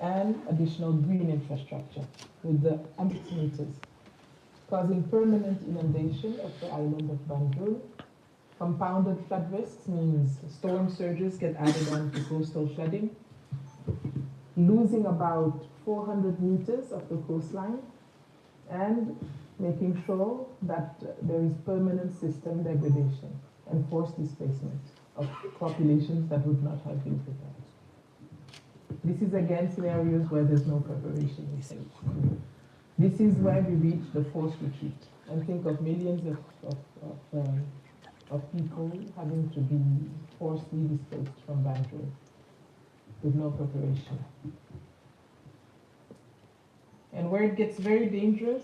and additional green infrastructure with the ambit meters, causing permanent inundation of the island of Banjul. Compounded flood risks means storm surges get added on to coastal flooding, losing about 400 meters of the coastline, and making sure that there is permanent system degradation and forced displacement of populations that would not have been prepared. This is again scenarios where there's no preparation in place. This is where we reach the forced retreat and think of millions of people having to be forcibly displaced from Banjul with no preparation. And where it gets very dangerous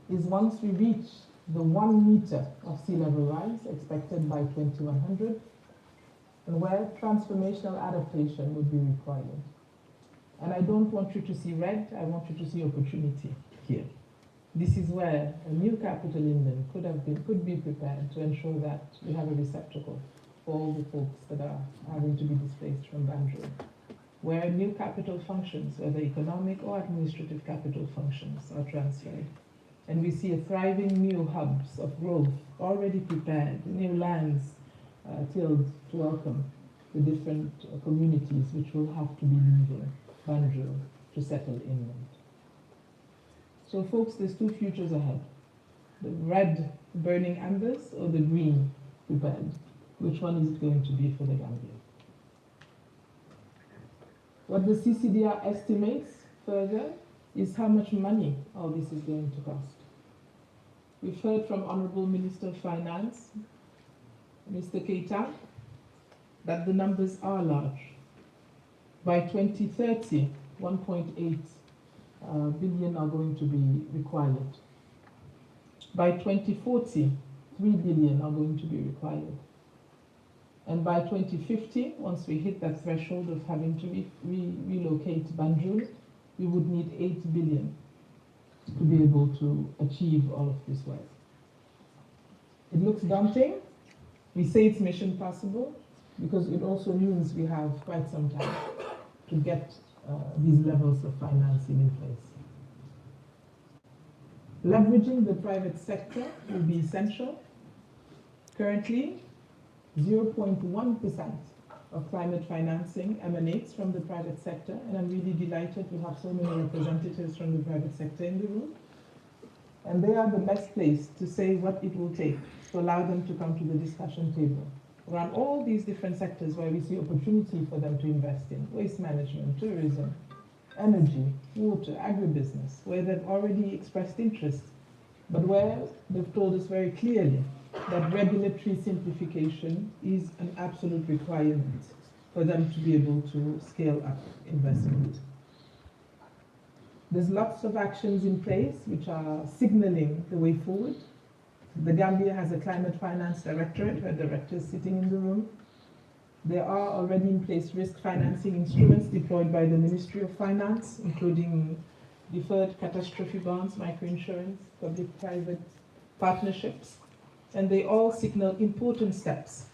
is once we reach the 1 meter of sea level rise expected by 2100, and where transformational adaptation would be required. And I don't want you to see red, I want you to see opportunity here. This is where a new capital inland could be prepared to ensure that we have a receptacle for all the folks that are having to be displaced from Banjul, where new capital functions, whether economic or administrative capital functions, are transferred. And we see a thriving new hubs of growth already prepared, new lands tilled to welcome the different communities which will have to be leaving Banjul to settle inland. So folks, there's two futures ahead. The red burning embers or the green prepared. Which one is it going to be for the Gambia? What the CCDR estimates further is how much money all this is going to cost. We've heard from Honorable Minister of Finance, Mr. Keita, that the numbers are large. By 2030, 1.8 billion are going to be required. By 2040, 3 billion are going to be required. And by 2050, once we hit that threshold of having to relocate Banjul, we would need 8 billion to be able to achieve all of this work. It looks daunting. We say it's mission possible because it also means we have quite some time to get these levels of financing in place. Leveraging the private sector will be essential. Currently, 0.1% of climate financing emanates from the private sector, and I'm really delighted to have so many representatives from the private sector in the room. And they are the best placed to say what it will take to allow them to come to the discussion table around all these different sectors where we see opportunity for them to invest in: waste management, tourism, energy, water, agribusiness, where they've already expressed interest, but where they've told us very clearly that regulatory simplification is an absolute requirement for them to be able to scale up investment. There's lots of actions in place which are signaling the way forward. The Gambia has a climate finance directorate, where directors sitting in the room. There are already in place risk financing instruments deployed by the Ministry of Finance, including deferred catastrophe bonds, microinsurance, public-private partnerships, and they all signal important steps